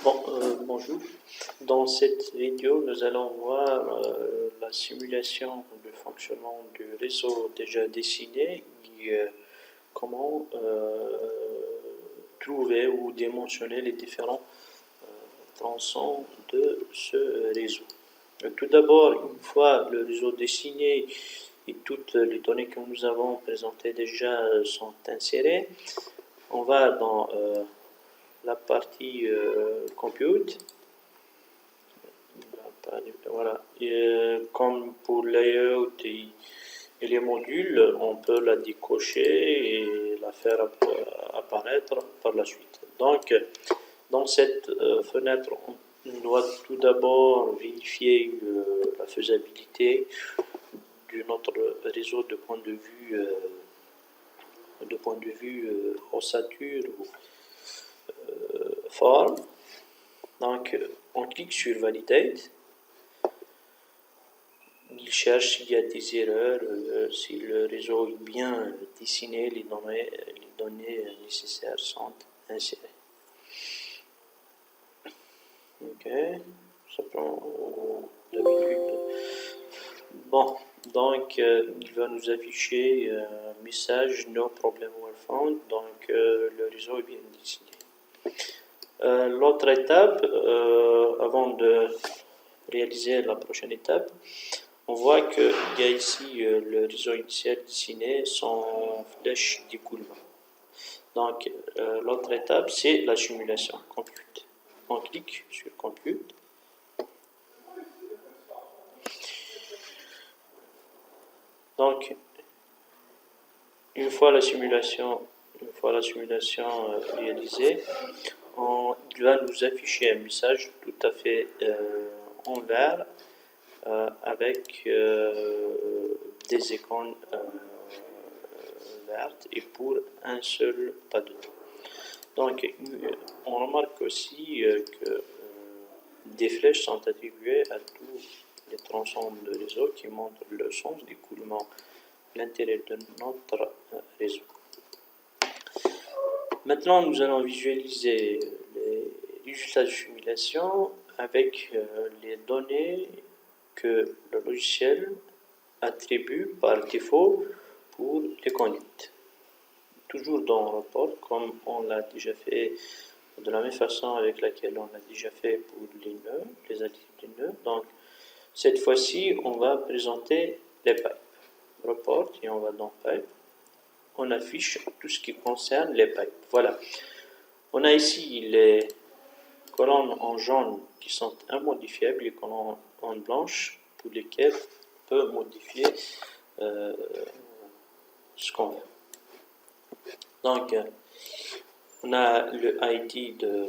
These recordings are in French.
Bonjour. Dans cette vidéo, nous allons voir la simulation du fonctionnement du réseau déjà dessiné et comment trouver ou dimensionner les différents tronçons de ce réseau. Tout d'abord, une fois le réseau dessiné et toutes les données que nous avons présentées déjà sont insérées, on va dans la partie compute. Voilà. Comme pour layout et les modules, on peut la décocher et la faire apparaître par la suite. Donc, dans cette fenêtre, on doit tout d'abord vérifier la faisabilité de notre réseau de point de vue ossature ou forme. Donc, on clique sur Validate. Il cherche s'il y a des erreurs, si le réseau est bien dessiné, les données nécessaires sont insérées. Ok, ça prend d'habitude. Bon, donc il va nous afficher un message No problem were found, donc le réseau est bien dessiné. L'autre étape, avant de réaliser la prochaine étape, on voit qu'il y a ici le réseau initial dessiné sans flèche d'écoulement. Donc, l'autre étape, c'est la simulation Compute. On clique sur Compute. Donc, une fois la simulation réalisée, il va nous afficher un message tout à fait en vert avec des icônes vertes et pour un seul pas de temps. Donc, on remarque aussi que des flèches sont attribuées à tous les tronçons de réseau qui montrent le sens d'écoulement à l'intérieur de notre réseau. Maintenant, nous allons visualiser les résultats de simulation avec les données que le logiciel attribue par défaut pour les conduites. Toujours dans le report, comme on l'a déjà fait de la même façon avec laquelle on l'a déjà fait pour les nœuds, les attributs des nœuds. Donc, cette fois-ci, on va présenter les pipes. Report, et on va dans Pipe. On affiche tout ce qui concerne les pipes. Voilà. On a ici les colonnes en jaune qui sont immodifiables, les colonnes en blanche pour lesquelles on peut modifier ce qu'on veut. Donc, on a le ID de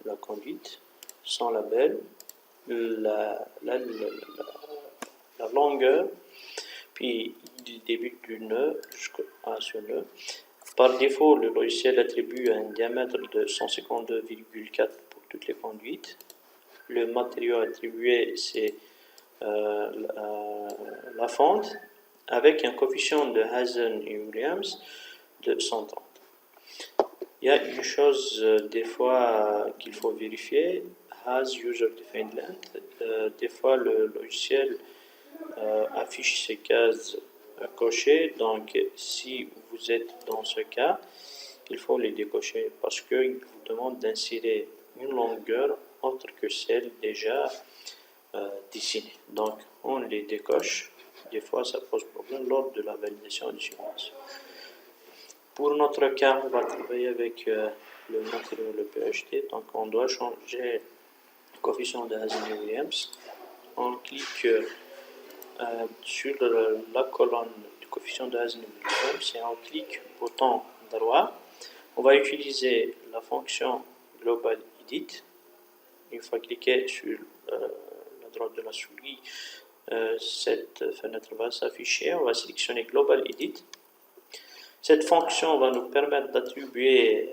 la conduite, son label, la longueur, puis du début du nœud jusqu'à ce nœud. Par défaut, le logiciel attribue un diamètre de 152,4 pour toutes les conduites. Le matériau attribué, c'est la fente, avec un coefficient de Hazen et Williams de 130. Il y a une chose des fois qu'il faut vérifier, Has User Defined Length. Des fois, le logiciel affiche ces cases cochées, donc si vous êtes dans ce cas, il faut les décocher parce qu'il vous demande d'insérer une longueur autre que celle déjà dessinée. Donc, on les décoche. Des fois, ça pose problème lors de la validation du simulation. Pour notre cas, on va travailler avec le matériau, le PHT. Donc, on doit changer le coefficient de Hazen-Williams. On clique sur la colonne du coefficient de Hazen-Williams et on clique bouton droit. On va utiliser la fonction Global Edit. Une fois cliqué sur la droite de la souris, cette fenêtre va s'afficher. On va sélectionner Global Edit. Cette fonction va nous permettre d'attribuer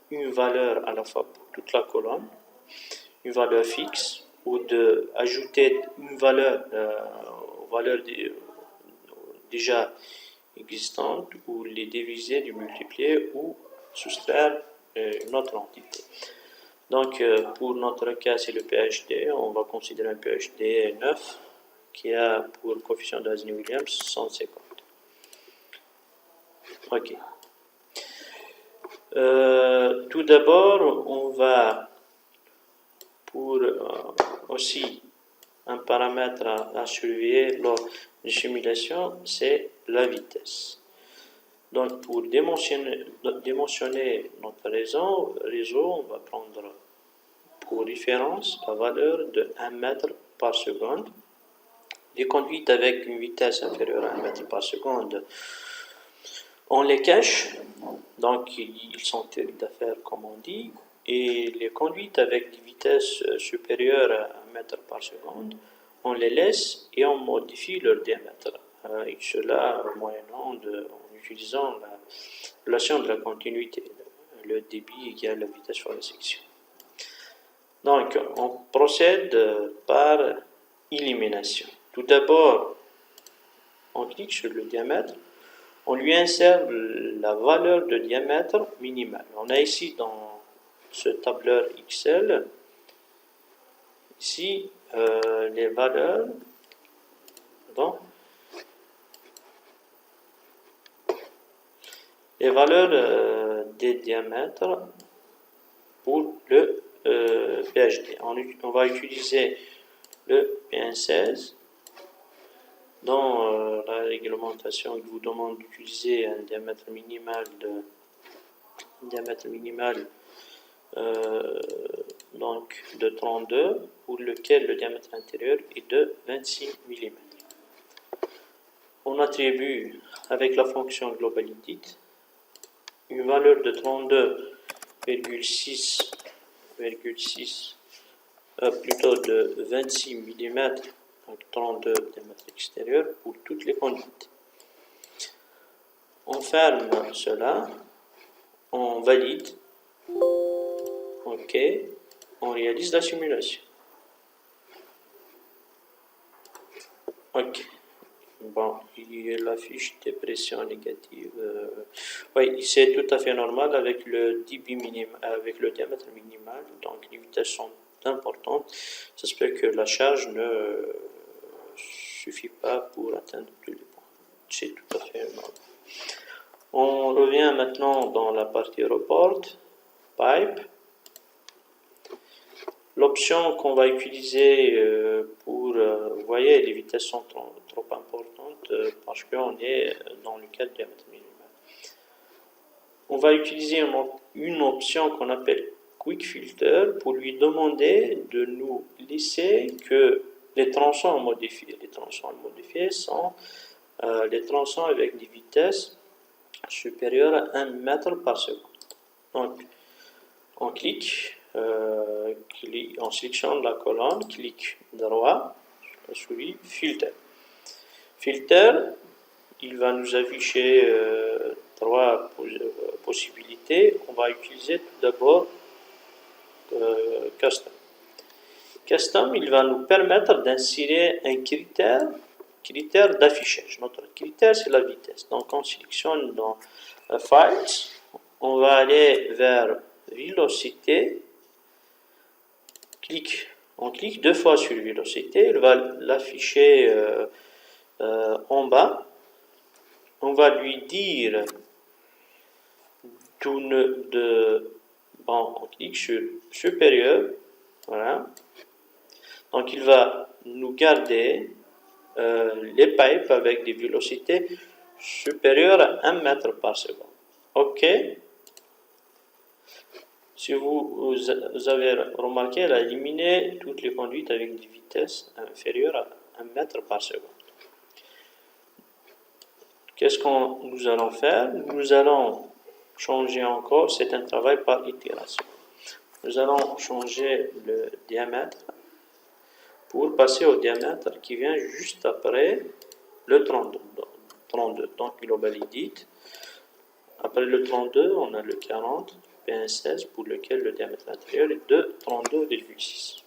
une valeur à la fois pour toute la colonne, une valeur fixe, ou d'ajouter une valeur aux valeurs déjà existantes, ou les diviser, les multiplier, ou soustraire une autre entité. Donc, pour notre cas, c'est le PhD. On va considérer un PhD 9 qui a pour coefficient de Hasni-Williams 150. Ok. Tout d'abord, on va, pour aussi un paramètre à surveiller lors des simulations, c'est la vitesse. Donc, pour dimensionner notre réseau, on va prendre pour référence la valeur de 1 mètre par seconde. Les conduites avec une vitesse inférieure à 1 mètre par seconde, on les cache, donc ils sont théories d'affaires comme on dit, et les conduites avec des vitesses supérieures à 1 mètre par seconde, on les laisse et on modifie leur diamètre. Et cela en utilisant la relation de la continuité, le débit égale la vitesse fois la section. Donc, on procède par élimination. Tout d'abord, on clique sur le diamètre, on lui insère la valeur de diamètre minimale. On a ici dans ce tableur Excel, ici les valeurs, des diamètres pour le PhD. On va utiliser le PN16. Dans la réglementation, il vous demande d'utiliser un diamètre minimal donc de 32, pour lequel le diamètre intérieur est de 26 mm. On attribue avec la fonction globalIdit une valeur de 32,6 plutôt de 26 mm, donc 32 diamètre extérieur pour toutes les conduites. On ferme cela, on valide, ok, on réalise la simulation. Ok. Bon, il y a la fiche de pression négative. Oui, c'est tout à fait normal avec le débit minimal, avec le diamètre minimal. Donc les vitesses sont importantes. Ça se peut que la charge ne suffit pas pour atteindre tous les points. C'est tout à fait normal. On revient maintenant dans la partie report, pipe. L'option qu'on va utiliser pour, vous voyez, les vitesses sont trop importantes parce qu'on est dans le cas de diamètre minimal. On va utiliser une option qu'on appelle Quick Filter pour lui demander de nous laisser que les tronçons modifiés. Les tronçons modifiés sont les tronçons avec des vitesses supérieures à 1 mètre par seconde. Donc, on clique. On sélectionne la colonne, clic droit sur la souris, filter. Filter, il va nous afficher trois possibilités. On va utiliser tout d'abord Custom. Custom, il va nous permettre d'insérer un critère d'affichage. Notre critère, c'est la vitesse. Donc, on sélectionne dans Files, on va aller vers Vélocité. On clique 2 fois sur Vélocité, il va l'afficher en bas. On va lui dire on clique sur supérieur, voilà. Donc il va nous garder les pipes avec des vélocités supérieures à 1 mètre par seconde. OK. Si vous avez remarqué, elle a éliminé toutes les conduites avec des vitesses inférieures à 1 mètre par seconde. Qu'est-ce que nous allons faire? Nous allons changer encore, c'est un travail par itération. Nous allons changer le diamètre pour passer au diamètre qui vient juste après le 32. Donc, globalIdit. Après le 32, on a le 40. PN16 pour lequel le diamètre intérieur est de 32,6.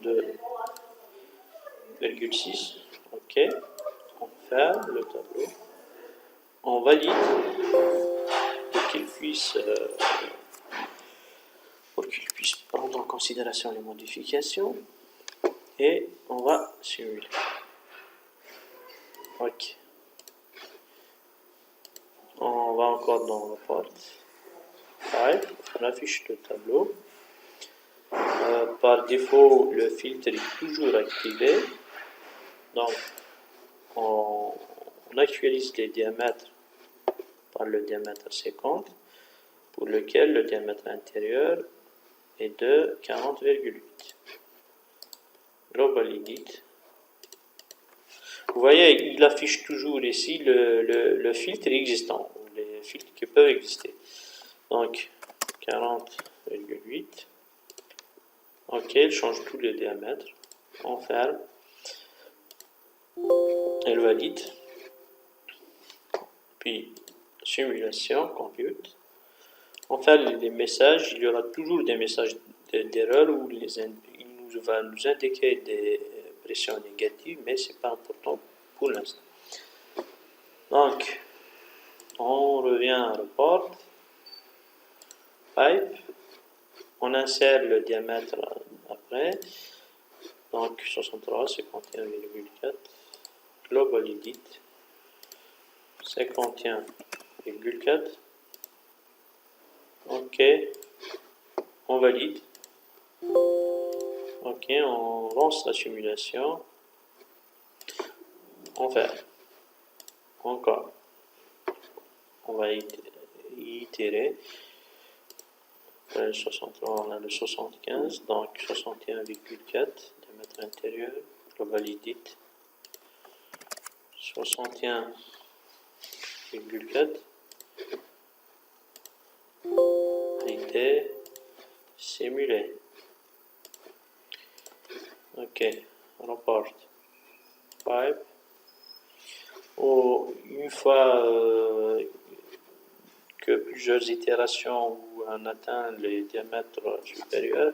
32,6. OK. On ferme le tableau. On valide. OK. puisse prendre en considération les modifications. Et on va simuler. Ok. On va encore dans le port. On affiche le tableau. Par défaut, le filtre est toujours activé. Donc, on actualise les diamètres par le diamètre 50, pour lequel le diamètre intérieur est de 40,8. Global Edit. Vous voyez, il affiche toujours ici le filtre existant, ou les filtres qui peuvent exister. Donc, 40,8. Ok, il change tous les diamètres. On ferme. Elle valide. Puis, simulation, compute. On fait les messages. Il y aura toujours des messages d'erreur où il va nous indiquer des pressions négatives, mais ce n'est pas important pour l'instant. Donc, on revient à report. Pipe. On insère le diamètre après. Donc, 63, 51,4. Global Edit. 51,4. Ok. On valide. Ok, on lance la simulation. On fait. Encore. On va itérer. Après le 63, on a le 75, donc 61,4, diamètre intérieur, global edit. 61,4. Idée. Simuler. Ok. Report. Pipe. Une fois que plusieurs itérations où on atteint les diamètres supérieurs,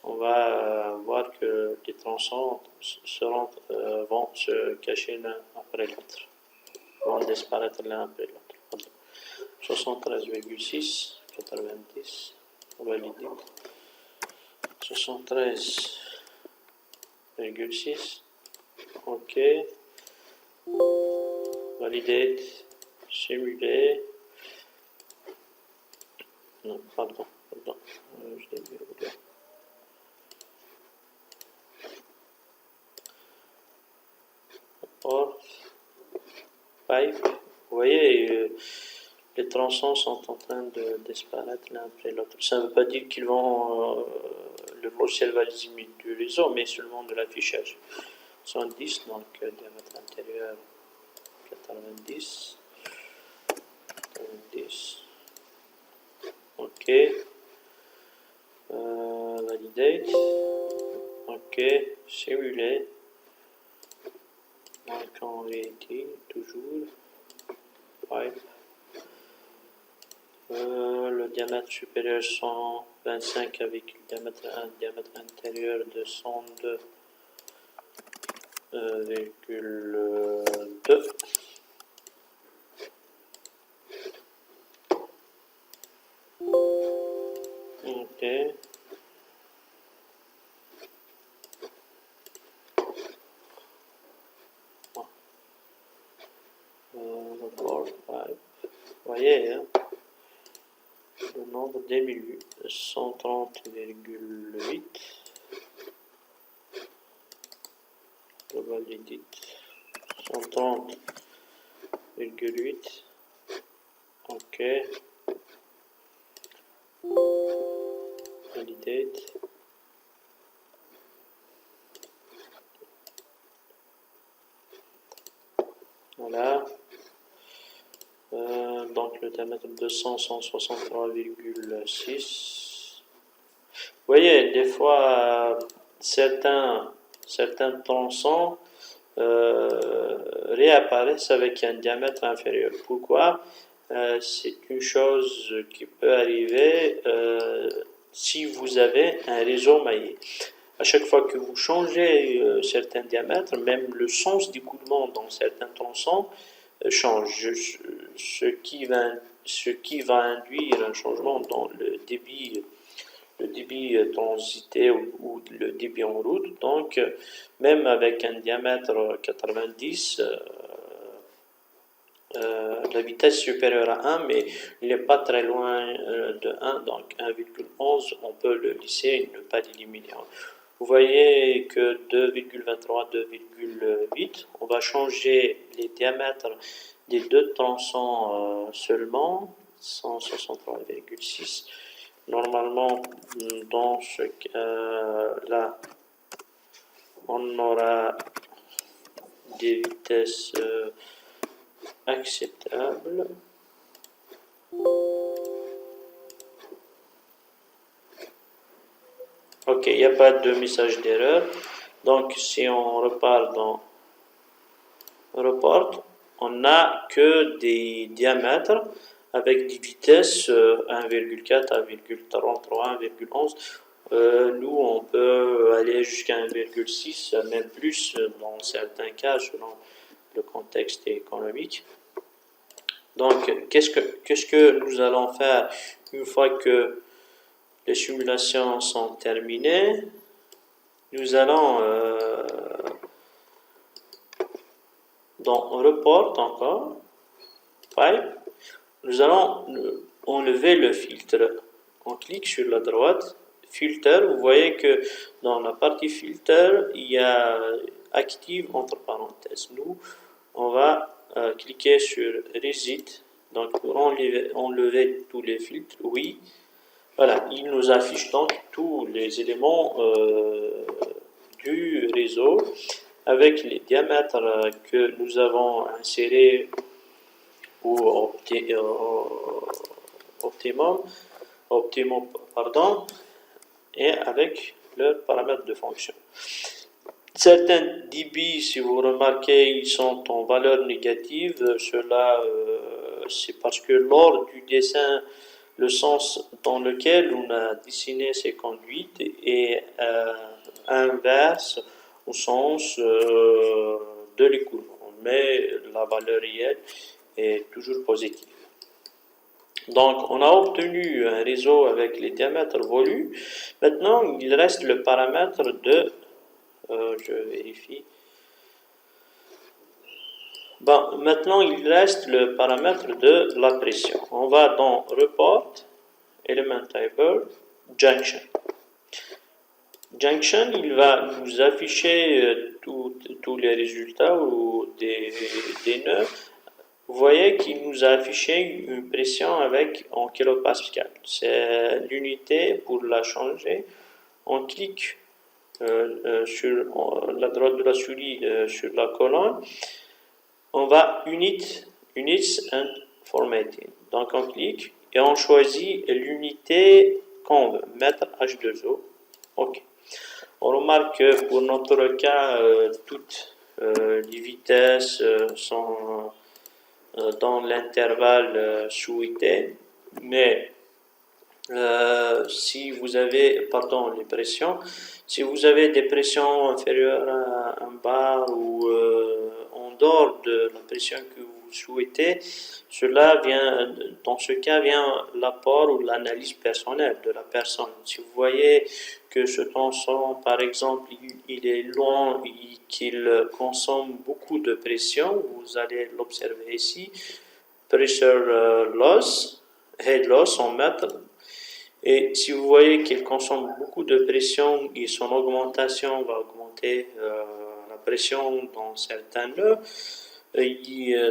on va voir que les tronçons vont se cacher l'un après l'autre, vont disparaître l'un après l'autre. 73,6, 90, validé. 73,6, ok. Validate, simuler. Non, pardon. Je l'ai mis au là. Port, pipe. Vous voyez, les tronçons sont en train de disparaître l'un après l'autre. Ça ne veut pas dire qu'ils vont, le logiciel va les éliminer du réseau, mais seulement de l'affichage. 110, donc diamètre intérieur 90. 90. Ok. Validate. Ok. Simuler. Donc en réalité, toujours. Pipe. Le diamètre supérieur 125 avec un diamètre intérieur de 102,2. Ok. Report pipe. Vous voyez, hein, le nombre d'émus 130,8. Global edit 130,8. Ok. Validate. Voilà. Donc le diamètre 200, 163,6. Vous voyez, des fois, certains tronçons réapparaissent avec un diamètre inférieur. Pourquoi? C'est une chose qui peut arriver si vous avez un réseau maillé. À chaque fois que vous changez certains diamètres, même le sens d'écoulement dans certains tronçons change, ce qui va ce qui va induire un changement dans le débit transité ou le débit en route. Donc, même avec un diamètre 90, la vitesse supérieure à 1, mais il n'est pas très loin de 1, donc 1,11, on peut le lisser et ne pas l'éliminer. Vous voyez que 2,23, 2,8, on va changer les diamètres des deux tronçons seulement, 163,6. Normalement, dans ce cas-là, on aura des vitesses acceptables. Ok, il n'y a pas de message d'erreur. Donc, si on repart dans Report, on n'a que des diamètres avec des vitesses 1,4, 1,33, 1,11. Nous, on peut aller jusqu'à 1,6, même plus dans certains cas, selon le contexte économique. Donc, qu'est-ce que nous allons faire une fois que les simulations sont terminées? Nous allons dans Report encore, Pipe, nous allons enlever le filtre. On clique sur la droite, Filter, vous voyez que dans la partie Filter, il y a Active entre parenthèses. Nous, on va cliquer sur Reset, donc pour enlever tous les filtres, oui. Voilà, il nous affiche donc tous les éléments du réseau avec les diamètres que nous avons insérés ou optimum, et avec leurs paramètres de fonction. Certains dB, si vous remarquez, ils sont en valeur négative. Cela, c'est parce que lors du dessin, le sens dans lequel on a dessiné ces conduites est inverse au sens de l'écoulement, mais la valeur réelle est toujours positive. Donc, on a obtenu un réseau avec les diamètres volus. Maintenant, il reste le paramètre de... je vérifie. Bon, maintenant, il reste le paramètre de la pression. On va dans Report, Element Typer, Junction. Junction, il va nous afficher tous les résultats ou des nœuds. Vous voyez qu'il nous a affiché une pression en kilopascal. C'est l'unité pour la changer. On clique sur la droite de la souris sur la colonne. On va Units and Formatting. Donc on clique et on choisit l'unité qu'on veut, mètre H2O. OK. On remarque que pour notre cas, toutes les vitesses sont dans l'intervalle souhaité, mais si vous avez, les pressions, si vous avez des pressions inférieures à 1 bar ou en dehors de la pression que vous souhaitez, dans ce cas vient l'apport ou l'analyse personnelle de la personne. Si vous voyez que ce tronçon, par exemple, il est long et qu'il consomme beaucoup de pression, vous allez l'observer ici, pressure loss, head loss en mètres. Et si vous voyez qu'il consomme beaucoup de pression et son augmentation va augmenter la pression dans certains nœuds,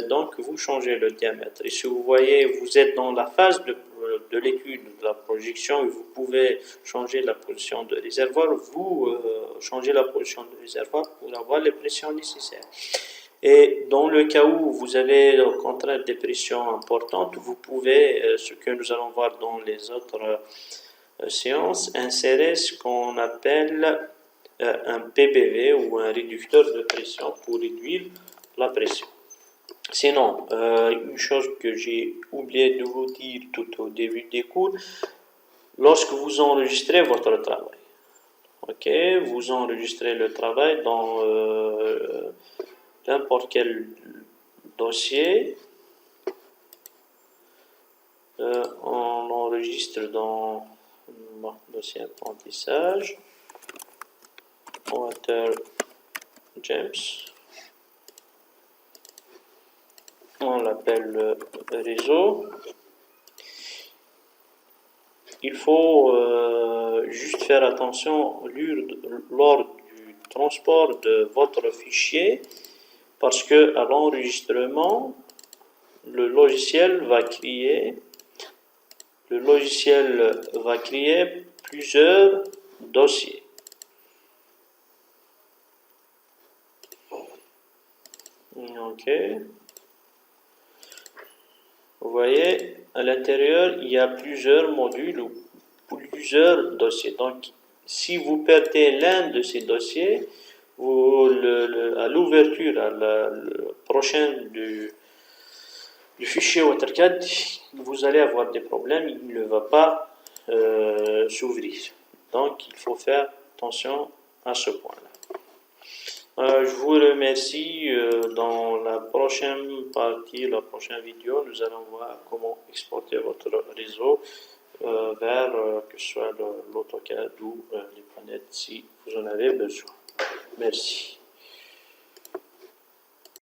donc vous changez le diamètre. Et si vous voyez, vous êtes dans la phase de l'étude de la projection et vous pouvez changer la position de réservoir, vous changez la position de réservoir pour avoir les pressions nécessaires. Et dans le cas où vous avez au contraire des pressions importantes, vous pouvez, ce que nous allons voir dans les autres séances, insérer ce qu'on appelle un PBV ou un réducteur de pression pour réduire la pression. Sinon, une chose que j'ai oublié de vous dire tout au début des cours, lorsque vous enregistrez votre travail, ok, vous enregistrez le travail dans n'importe quel dossier, On enregistre dans mon dossier apprentissage. Water James. On l'appelle réseau. Il faut juste faire attention lors du transport de votre fichier parce que à l'enregistrement, le logiciel va créer plusieurs dossiers. Ok. Vous voyez, à l'intérieur, il y a plusieurs modules ou plusieurs dossiers. Donc, si vous perdez l'un de ces dossiers, à l'ouverture, à la prochaine du fichier AutoCAD, vous allez avoir des problèmes, il ne va pas s'ouvrir. Donc, il faut faire attention à ce point-là. Je vous remercie. Dans la prochaine partie, la prochaine vidéo, nous allons voir comment exporter votre réseau vers que ce soit l'AutoCAD ou les planètes si vous en avez besoin. Merci.